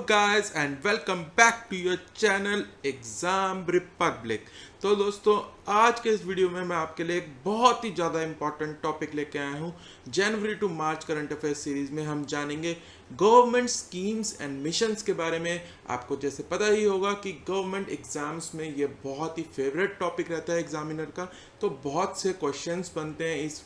guys and welcome back to your channel exam Republic. तो दोस्तों, आज के इस वीडियो में मैं आपके लिए एक बहुत ही ज़्यादा इंपॉर्टेंट टॉपिक लेके आया हूँ। जनवरी to March current affairs series में हम जानेंगे गवर्नमेंट स्कीम्स एंड मिशंस के बारे में। आपको जैसे पता ही होगा कि गवर्नमेंट एग्जाम्स में ये बहुत ही फेवरेट टॉपिक रहता है एग्जामिनर का, तो बहुत से क्वेश्चंस बनते हैं इस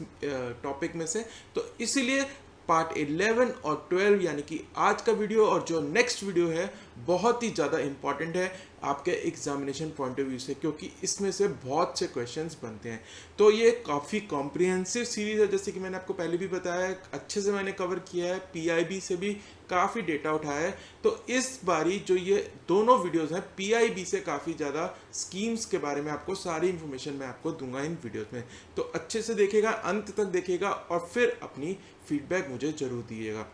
टॉपिक में से। तो इसीलिए पार्ट 11 और 12 यानी कि आज का वीडियो और जो नेक्स्ट वीडियो है बहुत ही ज़्यादा इंपॉर्टेंट है आपके एग्जामिनेशन पॉइंट ऑफ व्यू से, क्योंकि इसमें से बहुत से क्वेश्चंस बनते हैं। तो ये काफ़ी कॉम्प्रिहेंसिव सीरीज़ है, जैसे कि मैंने आपको पहले भी बताया है, अच्छे से मैंने कवर किया है, पीआईबी से भी काफ़ी डेटा उठाया है। तो इस बारी जो ये दोनों वीडियोस हैं पीआईबी से काफ़ी ज़्यादा स्कीम्स के बारे में आपको सारी इन्फॉर्मेशन मैं आपको दूंगा इन वीडियोस में। तो अच्छे से देखेगा, अंत तक देखेगा और फिर अपनी फीडबैक मुझे ज़रूर दीजिएगा।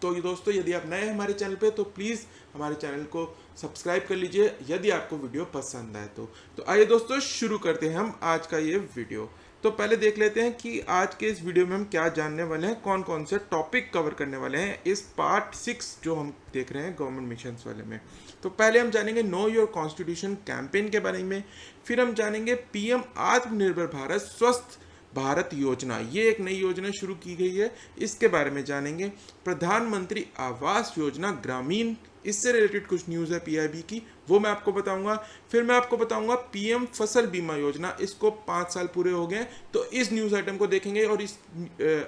तो ये दोस्तों, यदि आप नए हैं हमारे चैनल पे तो प्लीज़ हमारे चैनल को सब्सक्राइब कर लीजिए यदि आपको वीडियो पसंद आए तो आइए दोस्तों शुरू करते हैं हम आज का ये वीडियो। तो पहले देख लेते हैं कि आज के इस वीडियो में हम क्या जानने वाले हैं, कौन कौन से टॉपिक कवर करने वाले हैं इस पार्ट 6 जो हम देख रहे हैं गवर्नमेंट मिशंस वाले में। तो पहले हम जानेंगे नो योर कॉन्स्टिट्यूशन कैंपेन के बारे में, फिर हम जानेंगे पीएम आत्मनिर्भर भारत स्वस्थ भारत योजना, ये एक नई योजना शुरू की गई है, इसके बारे में जानेंगे। प्रधानमंत्री आवास योजना ग्रामीण, इससे रिलेटेड कुछ न्यूज़ है पीआईबी की, वो मैं आपको बताऊंगा। फिर मैं आपको बताऊंगा पीएम फसल बीमा योजना, इसको 5 साल पूरे हो गए, तो इस न्यूज़ आइटम को देखेंगे और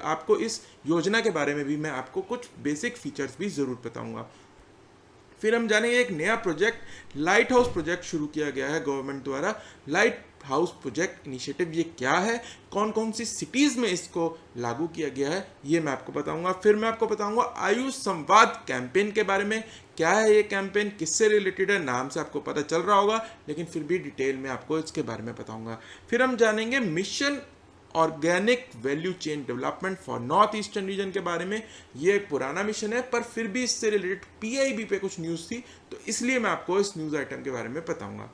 आपको इस योजना के बारे में भी मैं आपको कुछ बेसिक फीचर्स भी ज़रूर बताऊंगा। फिर हम जानेंगे एक नया प्रोजेक्ट लाइट हाउस प्रोजेक्ट शुरू किया गया है गवर्नमेंट द्वारा। लाइट हाउस प्रोजेक्ट इनिशिएटिव ये क्या है, कौन कौन सी सिटीज़ में इसको लागू किया गया है, ये मैं आपको बताऊंगा। फिर मैं आपको बताऊंगा आयुष संवाद कैंपेन के बारे में, क्या है ये कैंपेन, किससे रिलेटेड है, नाम से आपको पता चल रहा होगा लेकिन फिर भी डिटेल में आपको इसके बारे में बताऊंगा। फिर हम जानेंगे mission organic value chain development for north eastern region के बारे में। ये एक पुराना मिशन है पर फिर भी इससे रिलेटेड पीआईबी पे कुछ न्यूज़ थी, तो इसलिए मैं आपको इस न्यूज़ आइटम के बारे में बताऊंगा।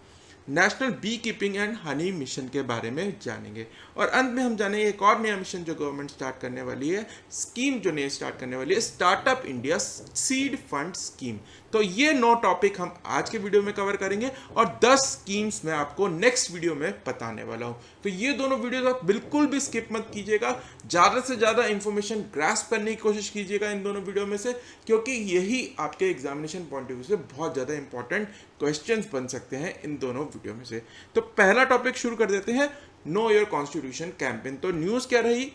National bee keeping and honey mission के बारे में जानेंगे और अंत में हम जानेंगे एक और नया मिशन जो गवर्नमेंट स्टार्ट करने वाली है, स्कीम जो नई स्टार्ट करने वाली है, startup India seed fund scheme. तो ये 9 टॉपिक हम आज के वीडियो में कवर करेंगे और 10 स्कीम्स मैं आपको नेक्स्ट वीडियो में बताने वाला हूं। तो ये दोनों वीडियोस आप बिल्कुल भी स्किप मत कीजिएगा, ज़्यादा से ज़्यादा इंफॉर्मेशन ग्रास्प करने की कोशिश कीजिएगा इन दोनों वीडियो में से, क्योंकि यही आपके एग्जामिनेशन पॉइंट ऑफ व्यू से बहुत ज़्यादा इंपॉर्टेंट क्वेश्चंस बन सकते हैं इन दोनों वीडियो में से। तो पहला टॉपिक शुरू कर देते हैं, नो योर कॉन्स्टिट्यूशन कैंपेन। तो न्यूज़ क्या रही,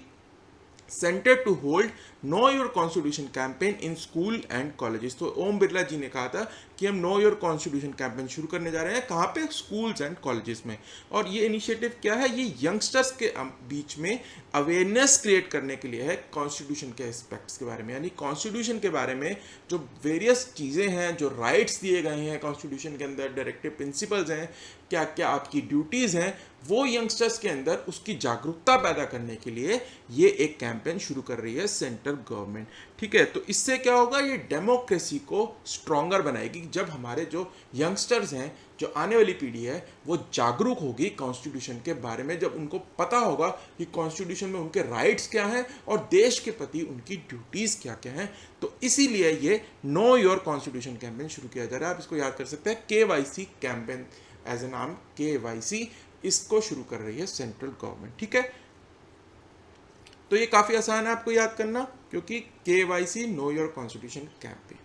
centre to hold know your constitution campaign in school and colleges. तो ओम बिरला जी ने कहा था कि हम नो योर कॉन्स्टिट्यूशन कैंपेन शुरू करने जा रहे हैं, कहाँ पे, स्कूल्स एंड कॉलेजेस में। और ये इनिशिएटिव क्या है, ये यंगस्टर्स के बीच में अवेयरनेस क्रिएट करने के लिए है कॉन्स्टिट्यूशन के एस्पेक्ट्स के बारे में, यानी कॉन्स्टिट्यूशन के बारे में जो वेरियस चीज़ें हैं, जो राइट्स दिए गए हैं कॉन्स्टिट्यूशन के अंदर, डायरेक्टिव प्रिंसिपल्स हैं, क्या क्या आपकी ड्यूटीज़ हैं, वो यंगस्टर्स के अंदर उसकी जागरूकता पैदा करने के लिए ये एक कैंपेन शुरू कर रही है सेंट्रल गवर्नमेंट। ठीक है, तो इससे क्या होगा, ये डेमोक्रेसी को स्ट्रॉन्गर बनाएगी। जब हमारे जो यंगस्टर्स हैं, जो आने वाली पीढ़ी है, वो जागरूक होगी कॉन्स्टिट्यूशन के बारे में, जब उनको पता होगा कि कॉन्स्टिट्यूशन में उनके राइट्स क्या हैं और देश के प्रति उनकी ड्यूटीज़ क्या क्या हैं, तो इसीलिए ये नो योर कॉन्स्टिट्यूशन कैंपेन शुरू किया जा रहा है। आप इसको याद कर सकते हैं, केवाईसी कैंपेन एज ए नाम, केवाईसी, इसको शुरू कर रही है सेंट्रल गवर्नमेंट। ठीक है, तो ये काफ़ी आसान है आपको याद करना, क्योंकि KYC no your constitution campaign.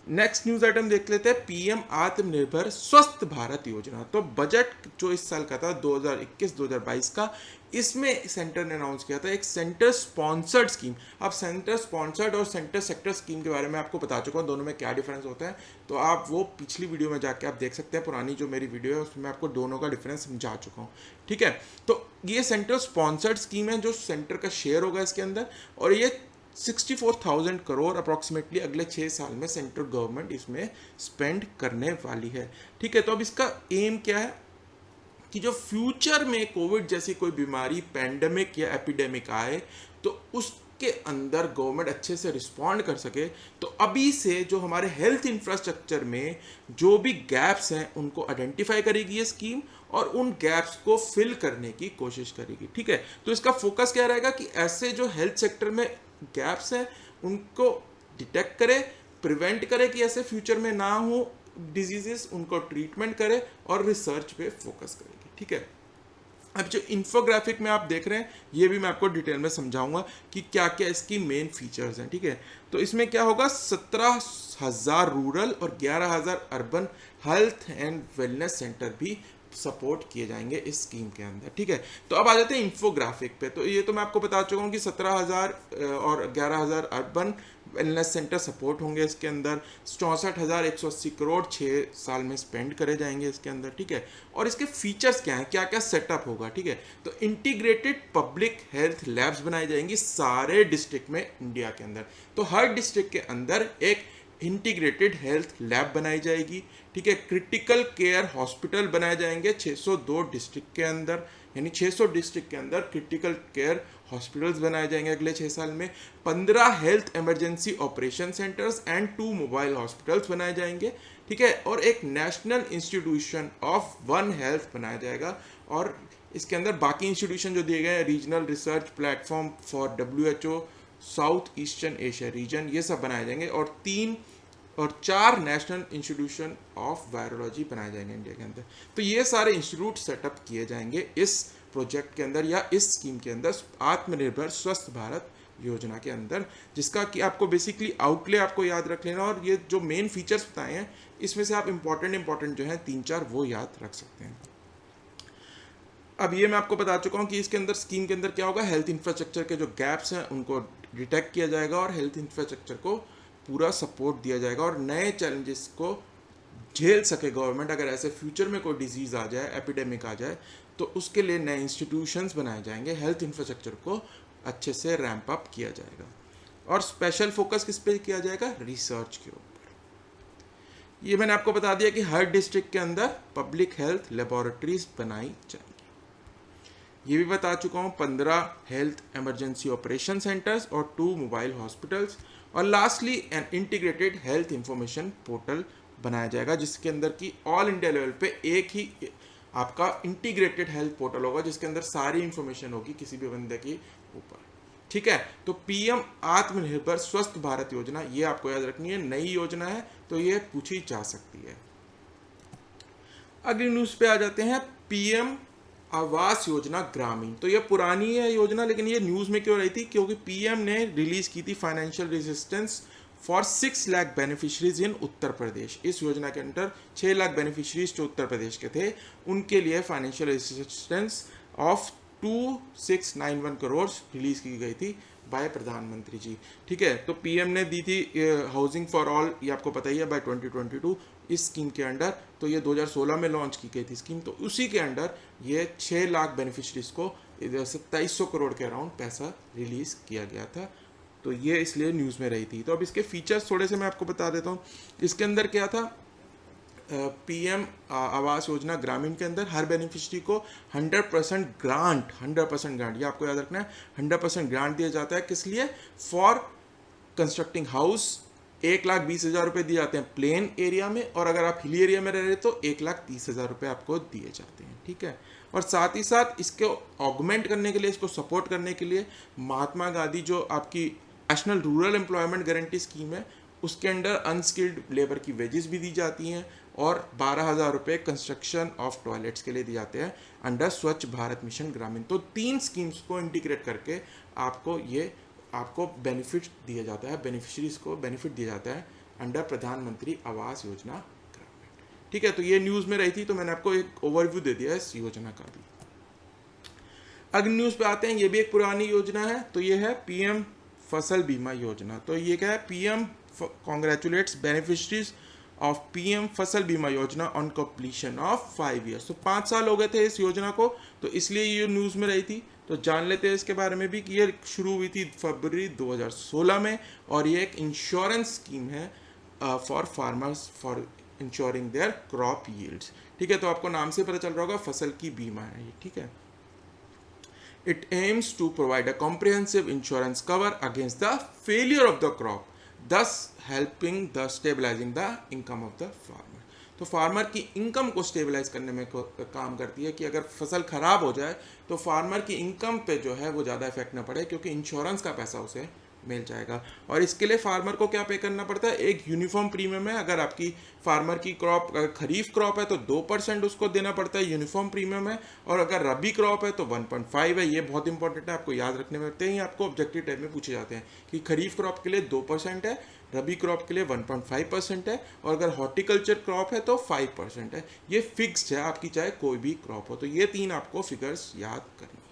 Next news item देख लेते हैं, पीएम आत्मनिर्भर स्वस्थ भारत योजना। तो बजट जो इस साल का था 2021-2022 का, इसमें सेंटर ने अनाउंस किया था एक सेंटर स्पॉन्सर्ड स्कीम। अब सेंटर स्पॉन्सर्ड और सेंटर सेक्टर स्कीम के बारे में आपको बता चुका हूँ, दोनों में क्या डिफरेंस होता है, तो आप वो पिछली वीडियो में जाके आप देख सकते हैं, पुरानी जो मेरी वीडियो है उसमें आपको दोनों का डिफरेंस समझा चुका हूँ। ठीक है, तो ये सेंटर स्पॉन्सर्ड स्कीम है, जो सेंटर का शेयर होगा इसके अंदर, और ये 64,000 करोड़ अप्रॉक्सीमेटली अगले 6 साल में सेंट्रल गवर्नमेंट इसमें स्पेंड करने वाली है। ठीक है, तो अब इसका एम क्या है कि जो फ्यूचर में कोविड जैसी कोई बीमारी, पैंडेमिक या एपिडेमिक आए, तो उसके अंदर गवर्नमेंट अच्छे से रिस्पॉन्ड कर सके। तो अभी से जो हमारे हेल्थ इंफ्रास्ट्रक्चर में जो भी गैप्स हैं उनको आइडेंटिफाई करेगी ये स्कीम और उन गैप्स को फिल करने की कोशिश करेगी। ठीक है, तो इसका फोकस क्या रहेगा कि ऐसे जो हेल्थ सेक्टर में गैप्स हैं उनको डिटेक्ट करे प्रिवेंट करे कि ऐसे फ्यूचर में ना हो डिजीजेस, उनको ट्रीटमेंट करे और रिसर्च पे फोकस करेगी। ठीक है, अब जो इन्फोग्राफिक में आप देख रहे हैं ये भी मैं आपको डिटेल में समझाऊंगा कि क्या क्या इसकी मेन फीचर्स हैं। ठीक है, तो इसमें क्या होगा, 17,000 रूरल और 11,000 urban health and wellness centre भी सपोर्ट किए जाएंगे इस स्कीम के अंदर। ठीक है, तो अब आ जाते हैं इन्फोग्राफिक पे। तो ये तो मैं आपको बता चुका हूँ कि 17,000 और 11,000 अर्बन वेलनेस सेंटर सपोर्ट होंगे इसके अंदर। 64,180 करोड़ 6 साल में स्पेंड करे जाएंगे इसके अंदर। ठीक है, और इसके फीचर्स क्या हैं, क्या क्या सेटअप होगा। ठीक है, तो इंटीग्रेटेड पब्लिक हेल्थ लैब्स बनाई जाएंगी सारे डिस्ट्रिक्ट में इंडिया के अंदर। तो हर डिस्ट्रिक्ट के अंदर एक इंटीग्रेटेड हेल्थ लैब बनाई जाएगी। ठीक है, क्रिटिकल केयर हॉस्पिटल बनाए जाएंगे 602 डिस्ट्रिक्ट के अंदर, यानी 600 डिस्ट्रिक्ट के अंदर क्रिटिकल केयर हॉस्पिटल्स बनाए जाएंगे अगले 6 साल में। 15 health emergency operation centres and 2 mobile hospitals बनाए जाएंगे। ठीक है, और एक national institution of one health बनाया जाएगा। और इसके अंदर बाकी इंस्टीट्यूशन जो दिए गए हैं, regional research platform for WHO south eastern Asia region, ये सब बनाए जाएंगे। और 3 और 4 नेशनल इंस्टीट्यूशन ऑफ वायरोलॉजी बनाए जाएंगे इंडिया के अंदर। तो ये सारे इंस्टीट्यूट सेटअप किए जाएंगे इस प्रोजेक्ट के अंदर या इस स्कीम के अंदर, आत्मनिर्भर स्वस्थ भारत योजना के अंदर, जिसका कि आपको बेसिकली आउटले आपको याद रख लेना। और ये जो मेन फीचर्स बताए हैं इसमें से आप इंपॉर्टेंट जो हैं 3-4 वो याद रख सकते हैं। अब ये मैं आपको बता चुका हूँ कि इसके अंदर स्कीम के अंदर क्या होगा, हेल्थ इंफ्रास्ट्रक्चर के जो गैप्स हैं उनको डिटेक्ट किया जाएगा और हेल्थ इंफ्रास्ट्रक्चर को पूरा सपोर्ट दिया जाएगा और नए चैलेंजेस को झेल सके गवर्नमेंट। अगर ऐसे फ्यूचर में कोई डिजीज़ आ जाए, एपिडेमिक आ जाए, तो उसके लिए नए इंस्टीट्यूशंस बनाए जाएंगे, हेल्थ इंफ्रास्ट्रक्चर को अच्छे से रैंप अप किया जाएगा। और स्पेशल फोकस किस पे किया जाएगा, रिसर्च के ऊपर। ये मैंने आपको बता दिया कि हर डिस्ट्रिक्ट के अंदर पब्लिक हेल्थ लेबोरेटरीज बनाई जाएंगी। ये भी बता चुका हूँ, 15 हेल्थ इमरजेंसी ऑपरेशन सेंटर्स और 2 मोबाइल हॉस्पिटल्स। और lastly an integrated health information portal बनाया जाएगा, जिसके अंदर की ऑल इंडिया लेवल पे एक ही आपका इंटीग्रेटेड हेल्थ पोर्टल होगा, जिसके अंदर सारी इंफॉर्मेशन होगी किसी भी बंदे के ऊपर। ठीक है, तो PM आत्मनिर्भर स्वस्थ भारत योजना, ये आपको याद रखनी है, नई योजना है तो ये पूछी जा सकती है। अगली न्यूज़ पे आ जाते हैं, PM आवास योजना ग्रामीण। तो ये पुरानी है योजना, लेकिन ये न्यूज़ में क्यों रही थी, क्योंकि PM ने रिलीज की थी financial resistance for 6 lakh beneficiaries in Uttar Pradesh. इस योजना के अंदर 6 लाख बेनिफिशरीज जो उत्तर प्रदेश के थे उनके लिए financial resistance of 2691 crore release की गई थी बाय प्रधानमंत्री जी। ठीक है, तो PM ने दी थी हाउसिंग फॉर ऑल, ये आपको पता ही है, बाय 2022 इस स्कीम के अंडर। तो ये 2016 में लॉन्च की गई थी स्कीम, तो उसी के अंडर ये 6 लाख बेनिफिशरीज को 2700 करोड़ के अराउंड पैसा रिलीज किया गया था। तो ये इसलिए न्यूज़ में रही थी। तो अब इसके फीचर्स थोड़े से मैं आपको बता देता हूँ। इसके अंदर क्या था, PM आवास योजना ग्रामीण के अंदर हर बेनिफिशरी को 100% ग्रांट, ये आपको याद रखना है, 100% ग्रांट दिया जाता है। किस लिए, फॉर कंस्ट्रक्टिंग हाउस 1,20,000 रुपये दिए जाते हैं प्लेन एरिया में, और अगर आप हिली एरिया में रह रहे तो 1,30,000 रुपये आपको दिए जाते हैं। ठीक है, और साथ ही साथ इसको ऑगमेंट करने के लिए, इसको सपोर्ट करने के लिए महात्मा गांधी जो आपकी national rural employment guarantee scheme है, उसके अंडर अनस्किल्ड लेबर की वेजेस भी दी जाती हैं और 12,000 रुपये कंस्ट्रक्शन ऑफ टॉयलेट्स के लिए दिए जाते हैं अंडर स्वच्छ भारत मिशन ग्रामीण। तो 3 स्कीम्स को इंटीग्रेट करके आपको बेनिफिट दिया जाता है, बेनिफिशरीज को बेनिफिट दिया जाता है अंडर प्रधानमंत्री आवास योजना ग्रामीण। ठीक है, तो ये न्यूज़ में रही थी, तो मैंने आपको एक ओवरव्यू दे दिया इस योजना का भी। अगली न्यूज़ पे आते हैं, ये भी एक पुरानी योजना है, तो ये है PM फसल बीमा योजना। तो ये क्या है, PM congratulates beneficiaries of PM फसल बीमा योजना ऑन कंप्लीशन ऑफ 5 ईयर्स। तो 5 साल हो गए थे इस योजना को, तो इसलिए ये न्यूज़ में रही थी। तो जान लेते हैं इसके बारे में भी कि ये शुरू हुई थी फरवरी 2016 में, और ये एक इंश्योरेंस स्कीम है for farmers for insuring their crop yields. ठीक है, तो आपको नाम से पता चल रहा होगा, फसल की बीमा है ये। ठीक है, it aims to provide a comprehensive insurance cover against the failure of the crop, thus helping the stabilizing the income of the farmer। तो फार्मर की इनकम को स्टेबलाइज करने में काम करती है कि अगर फसल खराब हो जाए तो फार्मर की इनकम पे जो है वो ज़्यादा इफेक्ट ना पड़े, क्योंकि इंश्योरेंस का पैसा उसे मिल जाएगा। और इसके लिए फार्मर को क्या पे करना पड़ता है, एक यूनिफॉर्म प्रीमियम है। अगर आपकी फार्मर की क्रॉप खरीफ क्रॉप है तो 2% उसको देना पड़ता है, यूनिफॉर्म प्रीमियम है। और अगर रबी क्रॉप है तो 1.5 है। ये बहुत इंपॉर्टेंट है, आपको याद रखने में पड़ते हैं, आपको ऑब्जेक्टिव टाइप में पूछे जाते हैं कि खरीफ क्रॉप के लिए 2% है, रबी क्रॉप के लिए 1.5% है, और अगर हॉर्टिकल्चर क्रॉप है तो 5% है। ये फिक्स्ड है आपकी, चाहे कोई भी क्रॉप हो। तो ये 3 आपको फिगर्स याद करनी है।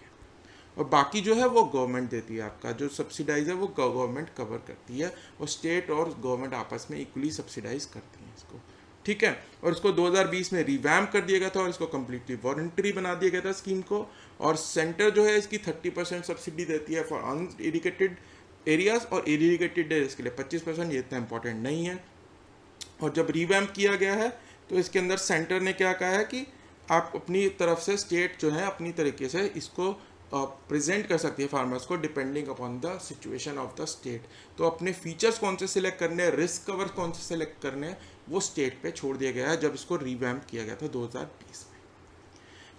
और बाकी जो है वो गवर्नमेंट देती है, आपका जो सब्सिडाइज है वो गवर्नमेंट कवर करती है, और स्टेट और गवर्नमेंट आपस में इक्वली सब्सिडाइज करती हैं इसको, ठीक है। और इसको 2020 में रिवैम्प कर दिया गया था और इसको कम्प्लीटली वॉलंटरी बना दिया गया था स्कीम को। और सेंटर जो है इसकी 30% सब्सिडी देती है फॉर अनइरिगेटेड एरियाज, और इरिगेटेड एरियाज के लिए 25%। ये इतना इंपॉर्टेंट नहीं है। और जब रिवैम्प किया गया है तो इसके अंदर सेंटर ने क्या कहा है कि आप अपनी तरफ से, स्टेट जो है अपनी तरीके से इसको प्रेजेंट कर सकती है फार्मर्स को, depending upon the situation of the state. तो अपने फीचर्स कौन से सिलेक्ट करने हैं, रिस्क कवर कौन से सिलेक्ट करने हैं, वो स्टेट पे छोड़ दिया गया है जब इसको रिवैम्प किया गया था 2020 में।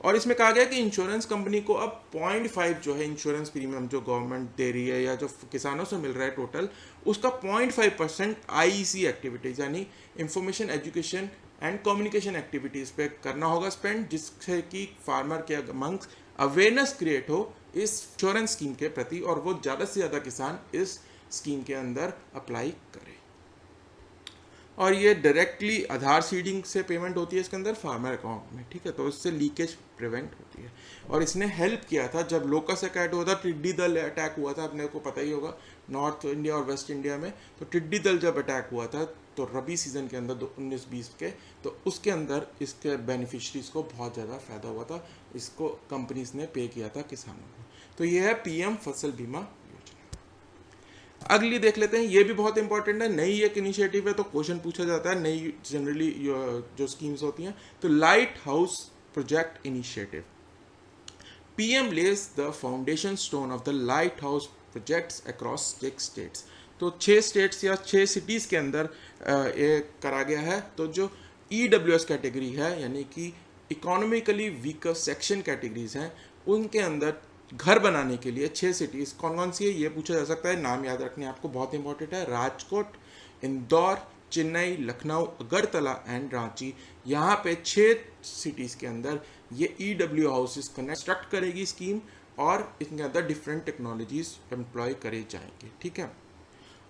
और इसमें कहा गया कि इंश्योरेंस कंपनी को अब 0.5 जो है इंश्योरेंस प्रीमियम जो गवर्नमेंट दे रही है या जो किसानों से मिल रहा है टोटल, उसका 0.5% आईईसी एक्टिविटीज़ यानी information education and communication activities पे करना होगा स्पेंड, जिससे कि फार्मर के अमंग्स अवेयरनेस क्रिएट हो इस इंश्योरेंस स्कीम के प्रति, और वो ज़्यादा से ज़्यादा किसान इस स्कीम के अंदर अप्लाई करें। और ये डायरेक्टली आधार सीडिंग से पेमेंट होती है इसके अंदर फार्मर अकाउंट में, ठीक है। तो इससे लीकेज प्रिवेंट होती है। और इसने हेल्प किया था जब लोकस अटैक हुआ था, टिड्डी दल अटैक हुआ था, अपने को पता ही होगा नॉर्थ इंडिया और वेस्ट इंडिया में। तो टिड्डी दल जब अटैक हुआ था तो रबी सीजन के अंदर 19-20 के, तो उसके अंदर इसके बेनिफिशरीज को बहुत ज़्यादा फायदा हुआ था, इसको कंपनीज ने पे किया था किसानों को। तो ये है पीएम फसल बीमा योजना। अगली देख लेते हैं, ये भी बहुत इंपॉर्टेंट है, नई एक इनिशिएटिव है तो क्वेश्चन पूछा जाता है, नई जनरली जो स्कीम्स होती हैं। तो light house project initiative, PM Lay's the foundation stone of the light house projects across 6 states. तो 6 स्टेट्स या 6 सिटीज़ के अंदर ये करा गया है। तो जो EWS कैटेगरी है यानी कि इकोनॉमिकली वीकर सेक्शन कैटेगरीज हैं, उनके अंदर घर बनाने के लिए 6 सिटीज़ कौन कौन सी है ये पूछा जा सकता है। नाम याद रखने आपको बहुत इंपॉर्टेंट है, राजकोट, इंदौर, चेन्नई, लखनऊ, अगरतला एंड रांची। यहाँ पे 6 सिटीज़ के अंदर ये EW हाउसेस कंस्ट्रक्ट करेगी स्कीम, और इसके अंदर डिफरेंट टेक्नोलॉजीज एम्प्लॉय करे जाएंगे, ठीक है।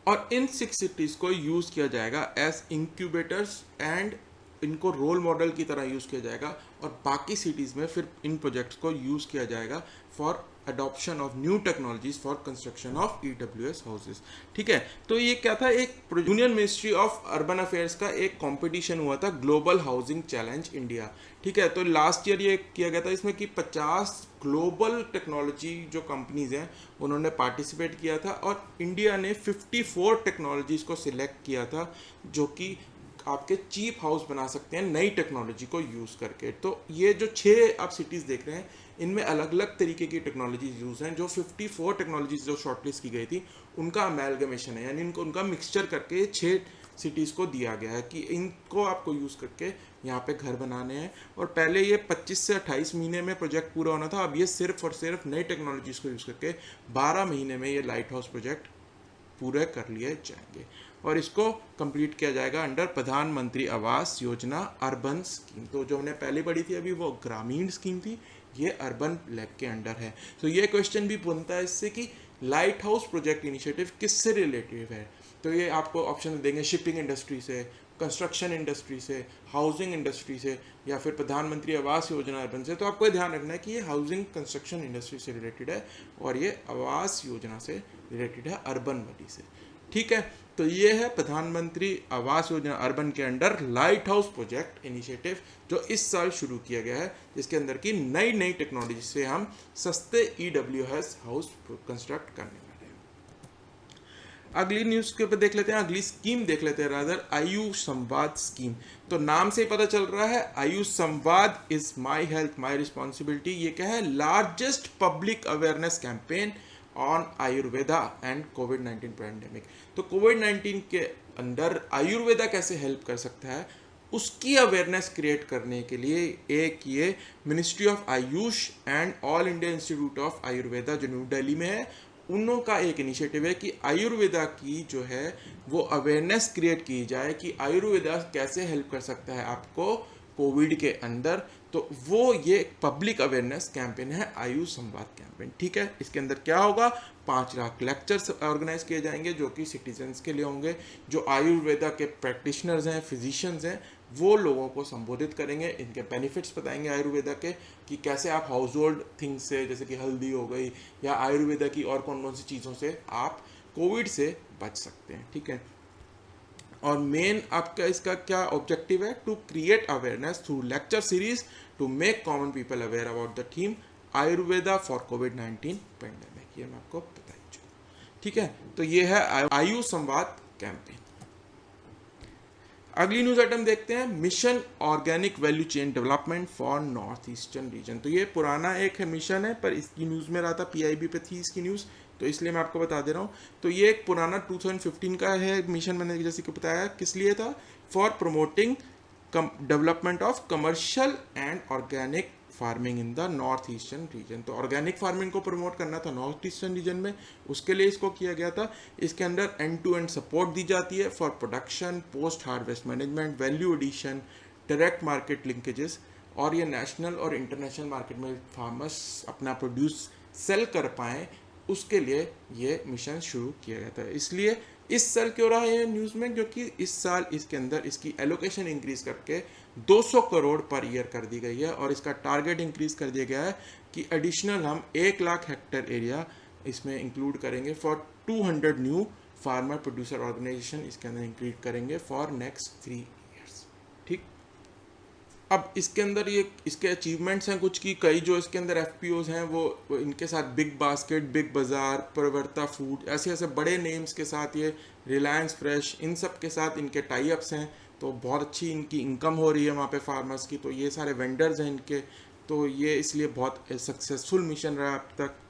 और इन 6 सिटीज़ को यूज़ किया जाएगा एज इंक्यूबेटर्स एंड इनको रोल मॉडल की तरह यूज़ किया जाएगा, और बाकी सिटीज़ में फिर इन प्रोजेक्ट्स को यूज़ किया जाएगा for adoption of new technologies for construction of EWS houses, ठीक है। तो ये क्या था, एक union ministry of urban affairs का एक कंपटीशन हुआ था, ग्लोबल हाउसिंग चैलेंज इंडिया, ठीक है। तो लास्ट ईयर ये किया गया था, इसमें कि 50 ग्लोबल टेक्नोलॉजी जो कंपनीज हैं उन्होंने पार्टिसिपेट किया था, और इंडिया ने 54 टेक्नोलॉजीज को सिलेक्ट किया था जो कि आपके चीप हाउस बना सकते हैं नई टेक्नोलॉजी को यूज़ करके। तो ये जो 6 आप सिटीज़ देख रहे हैं इनमें अलग अलग तरीके की टेक्नोलॉजीज यूज़ हैं। जो 54 टेक्नोलॉजीज जो शॉर्टलिस्ट की गई थी उनका अमेलगमेशन है, यानी इनको उनका मिक्सचर करके 6 सिटीज़ को दिया गया है कि इनको आपको यूज़ करके यहाँ पे घर बनाने हैं। और पहले ये 25 से 28 महीने में प्रोजेक्ट पूरा होना था, अब ये सिर्फ और सिर्फ नई टेक्नोलॉजीज़ को यूज़ करके 12 महीने में ये लाइट हाउस प्रोजेक्ट पूरे कर लिए जाएंगे। और इसको कंप्लीट किया जाएगा अंडर प्रधानमंत्री आवास योजना अर्बन स्कीम। तो जो हमने पहले पढ़ी थी अभी वो ग्रामीण स्कीम थी, ये अर्बन लैब के अंडर है। तो ये क्वेश्चन भी बनता है इससे कि लाइट हाउस प्रोजेक्ट इनिशिएटिव किससे रिलेटिव है। तो ये आपको ऑप्शन देंगे शिपिंग इंडस्ट्री से, कंस्ट्रक्शन इंडस्ट्री से, हाउसिंग इंडस्ट्री से, या फिर प्रधानमंत्री आवास योजना अर्बन से। तो आपको ये ध्यान रखना है कि ये हाउसिंग कंस्ट्रक्शन इंडस्ट्री से रिलेटेड है और ये आवास योजना से रिलेटेड है, अर्बन वाली से, ठीक है। तो ये है प्रधानमंत्री आवास योजना अर्बन के under light house project initiative जो इस साल शुरू किया गया है, जिसके अंदर की नई नई टेक्नोलॉजी से हम सस्ते EWS हाउस कंस्ट्रक्ट करने वाले हैं। अगली न्यूज़ के ऊपर देख लेते हैं, अगली स्कीम देख लेते हैं रादर, आयुष संवाद स्कीम। तो नाम से ही पता चल रहा है आयुष संवाद is my health my responsibility. ये क्या है, largest public awareness campaign on Ayurveda and covid pandemic. तो कोविड-19 के अंदर आयुर्वेदा कैसे हेल्प कर सकता है उसकी अवेयरनेस क्रिएट करने के लिए एक ये ministry of Ayush and all India institute of Ayurveda जो न्यू दिल्ली में है उन्हों का एक इनिशिएटिव है कि आयुर्वेदा की जो है वो अवेयरनेस क्रिएट की जाए कि आयुर्वेदा कैसे हेल्प कर सकता है आपको कोविड के अंदर। तो वो ये पब्लिक अवेयरनेस कैंपेन है, आयुष संवाद कैंपेन। ठीक है, इसके अंदर क्या होगा, 5 लाख लेक्चर्स ऑर्गेनाइज किए जाएंगे जो कि सिटीजन्स के लिए होंगे। जो आयुर्वेदा के प्रैक्टिशनर्स हैं, फिजिशियंस हैं, वो लोगों को संबोधित करेंगे, इनके बेनिफिट्स बताएंगे आयुर्वेदा के, कि कैसे आप हाउस होल्ड थिंग्स से, जैसे कि हल्दी हो गई या आयुर्वेदा की और कौन कौन सी चीज़ों से आप कोविड से बच सकते हैं। ठीक है, और मेन आपका इसका क्या ऑब्जेक्टिव है, to create awareness through lecture series to make common people aware about the theme Ayurveda for कोविड-19 पेंडेमिक। ये मैं आपको बता ही चुका। ठीक है, तो ये है आयुष संवाद कैंपेन। अगली न्यूज आइटम देखते हैं, mission organic value chain development for north eastern region. तो ये पुराना एक मिशन है, पर इसकी न्यूज़ में रहा था, पीआईबी पे थी इसकी न्यूज़, तो इसलिए मैं आपको बता दे रहा हूँ। तो ये एक पुराना 2015 का है मिशन, मैंने जैसे कि बताया, किस लिए था, for promoting development of commercial and organic farming in the north eastern region. तो ऑर्गेनिक फार्मिंग को प्रमोट करना था नॉर्थ ईस्टर्न रीजन में, उसके लिए इसको किया गया था। इसके अंदर एंड टू एंड सपोर्ट दी जाती है for production, post harvest management, value addition, direct market linkages, और ये नेशनल और इंटरनेशनल मार्केट में फार्मर्स अपना प्रोड्यूस सेल कर पाएँ, उसके लिए ये मिशन शुरू किया गया था। इसलिए इस साल क्यों रहा है न्यूज़ में, क्योंकि इस साल इसके अंदर इसकी एलोकेशन इंक्रीज करके 200 करोड़ पर ईयर कर दी गई है, और इसका टारगेट इंक्रीज कर दिया गया है कि एडिशनल हम 1 लाख हेक्टेयर एरिया इसमें इंक्लूड करेंगे for 200 new farmer producer organisation, इसके अंदर इंक्लूड करेंगे फॉर नेक्स्ट 3 ईयर्स। ठीक, अब इसके अंदर ये इसके अचीवमेंट्स हैं कुछ की, कई जो इसके अंदर एफपीओज हैं वो इनके साथ बिग बास्केट, बिग बाज़ार, प्रवर्ता फूड, ऐसे ऐसे बड़े नेम्स के साथ, ये रिलायंस फ्रेश, इन सब के साथ इनके टाई अप्स हैं। तो बहुत अच्छी इनकी इनकम हो रही है वहाँ पे फार्मर्स की। तो ये सारे वेंडर्स हैं इनके, तो ये इसलिए बहुत सक्सेसफुल मिशन रहा अब तक।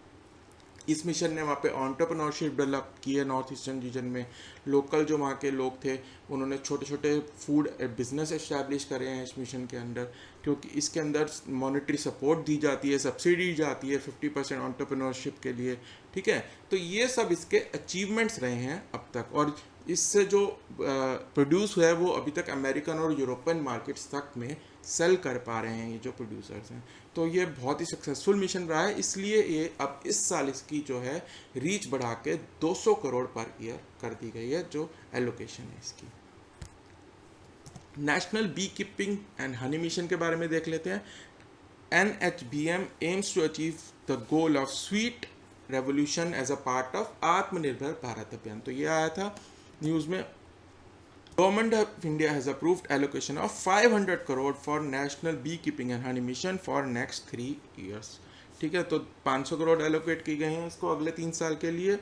इस मिशन ने वहाँ पे एंटरप्रेन्योरशिप डेवलप की है नॉर्थ ईस्टर्न रीजन में। लोकल जो वहाँ के लोग थे उन्होंने छोटे छोटे फूड बिजनेस एस्टैब्लिश करे हैं इस मिशन के अंदर, क्योंकि इसके अंदर मॉनेटरी सपोर्ट दी जाती है, सब्सिडी जाती है 50% एंटरप्रेन्योरशिप के लिए। ठीक है, तो ये सब इसके अचीवमेंट्स रहे हैं अब तक, और इससे जो प्रोड्यूस हुआ है वो अभी तक अमेरिकन और यूरोपियन मार्केट्स तक में सेल कर पा रहे हैं ये जो प्रोड्यूसर्स हैं। तो ये बहुत ही सक्सेसफुल मिशन रहा है, इसलिए ये अब इस साल इसकी जो है रीच बढ़ा के 200 करोड़ पर ईयर कर दी गई है जो एलोकेशन है इसकी। National bee keeping and honey mission के बारे में देख लेते हैं। NHBM aims to achieve the goal of sweet revolution as a part of आत्मनिर्भर भारत अभियान। तो ये आया था न्यूज़ में। Government of India has approved allocation of 500 crore for national beekeeping and honey mission for next 3 years। ठीक है, तो 500 करोड़ एलोकेट की गई हैं इसको अगले 3 साल के लिए,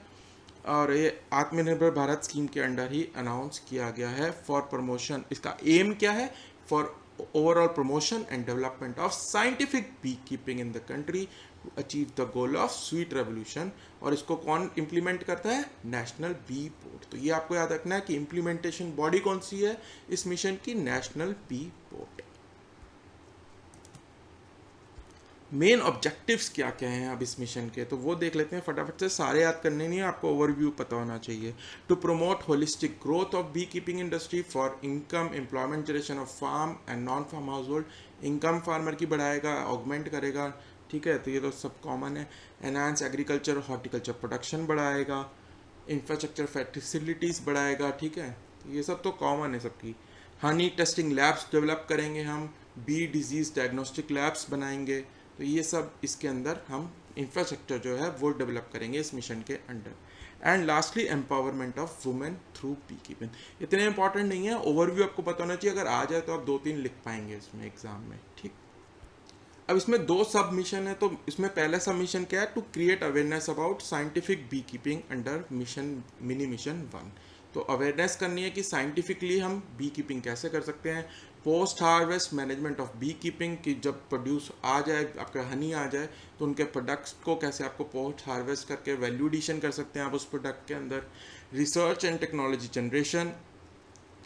और ये आत्मनिर्भर भारत स्कीम के अंडर ही अनाउंस किया गया है फॉर प्रमोशन। इसका एम क्या है, for overall promotion and development of scientific bee keeping in the country to achieve the goal of sweet revolution. और इसको कौन इम्प्लीमेंट करता है, नेशनल बी बोर्ड। तो ये आपको याद रखना है कि इम्प्लीमेंटेशन बॉडी कौन सी है इस मिशन की, national bee board. Main objectives क्या क्या हैं अब इस मिशन के, तो वो देख लेते हैं फटाफट से, सारे याद करने नहीं है, आपको ओवरव्यू पता होना चाहिए। To promote holistic growth of bee keeping industry for income, employment generation of farm and non farm household. Income farmer की बढ़ाएगा, ऑगमेंट करेगा। ठीक है, तो ये तो सब कॉमन है। एनहांस एग्रीकल्चर हॉर्टिकल्चर प्रोडक्शन बढ़ाएगा, इंफ्रास्ट्रक्चर फैसिलिटीज़ बढ़ाएगा। ठीक है, तो ये सब तो कॉमन है सबकी। हनी टेस्टिंग लैब्स डेवलप करेंगे हम, बी डिजीज़ डायग्नोस्टिक लैब्स बनाएंगे। तो ये सब इसके अंदर हम इंफ्रास्ट्रक्चर जो है वो डेवलप करेंगे इस मिशन के under. And lastly empowerment of women through bee keeping. इतने इंपॉर्टेंट नहीं है, ओवरव्यू आपको पता होना चाहिए, अगर आ जाए तो आप 2-3 लिख पाएंगे इसमें एग्जाम में। ठीक, अब इसमें 2 सब मिशन है। तो इसमें पहला सब मिशन क्या है, to create awareness about scientific bee keeping under mission mini mission 1। तो अवेयरनेस करनी है कि साइंटिफिकली हम बी कीपिंग कैसे कर सकते हैं। Post harvest management of bee keeping, की जब प्रोड्यूस आ जाए, आपका हनी आ जाए, तो उनके प्रोडक्ट्स को कैसे आपको पोस्ट हार्वेस्ट करके वैल्यू एडिशन कर सकते हैं आप उस प्रोडक्ट के अंदर। Research and technology generation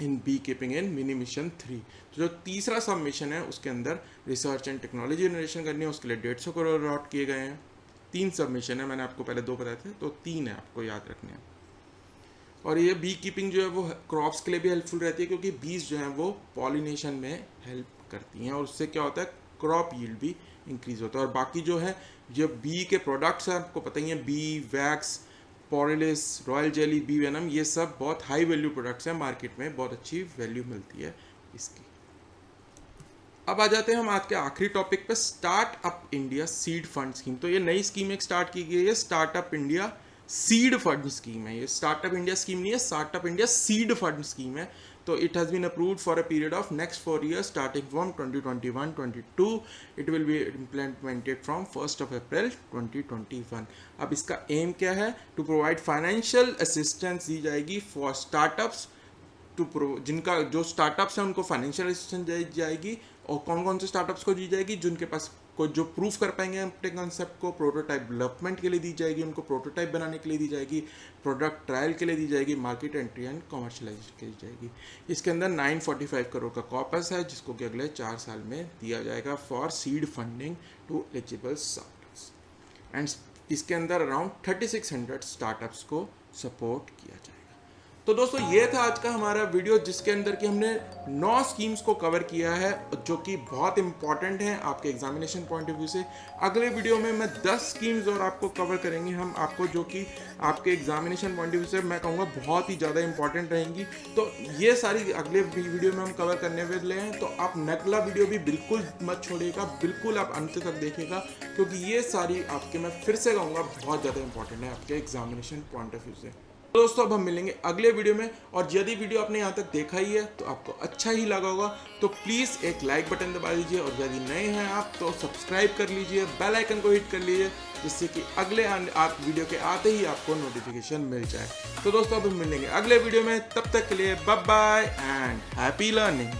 in bee keeping in mini mission 3। तो जो तीसरा सब मिशन है उसके अंदर रिसर्च एंड टेक्नोलॉजी जनरेशन करनी है, उसके लिए 150 करोड़ अलॉट किए गए हैं। 3 सबमिशन है, मैंने आपको पहले 2 बताए थे, तो 3 है, आपको याद रखने हैं। और ये बी कीपिंग जो है वो क्रॉप्स के लिए भी हेल्पफुल रहती है, क्योंकि बीज जो हैं वो पॉलिनेशन में हेल्प करती हैं और उससे क्या होता है, क्रॉप यील्ड भी इंक्रीज होता है। और बाकी जो है जो बी के प्रोडक्ट्स हैं, आपको पता ही है, bee wax, propolis, royal jelly, bee venom, ये सब बहुत हाई वैल्यू प्रोडक्ट्स हैं, मार्केट में बहुत अच्छी वैल्यू मिलती है इसकी। अब आ जाते हैं हम आज के आखिरी टॉपिक पे, startup India seed fund scheme. तो ये नई स्कीम एक स्टार्ट की गई है, startup India seed fund scheme है। ये स्टार्टअप इंडिया स्कीम नहीं है, startup India seed fund scheme है। तो it has been approved for a period of next 4 years starting from 2021-22। It will be implemented from 1st of April 2021। अब इसका aim क्या है, टू प्रोवाइड फाइनेंशियल असिस्टेंस दी जाएगी for startups जिनका जो startups हैं उनको फाइनेंशियल असिस्टेंस दी जाएगी। और कौन कौन से स्टार्टअप्स को दी जाएगी, जिनके पास को जो प्रूफ कर पाएंगे अपने कंसेप्ट को, प्रोटोटाइप डेवलपमेंट के लिए दी जाएगी, उनको प्रोटोटाइप बनाने के लिए दी जाएगी, प्रोडक्ट ट्रायल के लिए दी जाएगी, मार्केट एंट्री एंड कमर्शलाइजेशन के लिए दी जाएगी। इसके अंदर 945 करोड़ का कॉपस है, जिसको कि अगले 4 साल में दिया जाएगा for seed funding to eligible startups. And इसके अंदर अराउंड 3600 स्टार्टअप्स को सपोर्ट किया जाएगा। तो दोस्तों ये था आज का हमारा वीडियो, जिसके अंदर कि हमने 9 स्कीम्स को कवर किया है, जो कि बहुत इंपॉर्टेंट हैं आपके एग्जामिनेशन पॉइंट ऑफ व्यू से। अगले वीडियो में मैं 10 स्कीम्स और आपको कवर करेंगे हम आपको, जो कि आपके एग्जामिनेशन पॉइंट ऑफ व्यू से मैं कहूँगा बहुत ही ज़्यादा इंपॉर्टेंट रहेंगी। तो ये सारी अगले वीडियो में हम कवर करने वाले हैं, तो आप अगला वीडियो भी बिल्कुल मत छोड़िएगा, बिल्कुल आप अंत तक देखिएगा, क्योंकि ये सारी आपके, मैं फिर से कहूँगा, बहुत ज़्यादा इंपॉर्टेंट है आपके एग्जामिनेशन पॉइंट ऑफ व्यू से। दोस्तों अब हम मिलेंगे अगले वीडियो में, और यदि वीडियो आपने यहाँ तक देखा ही है तो आपको अच्छा ही लगा होगा, तो प्लीज़ एक लाइक बटन दबा दीजिए, और यदि नए हैं आप तो सब्सक्राइब कर लीजिए, बेल आइकन को हिट कर लीजिए, जिससे कि अगले आप वीडियो के आते ही आपको नोटिफिकेशन मिल जाए। तो दोस्तों अब हम मिलेंगे अगले वीडियो में, तब तक के लिए bye bye and happy learning.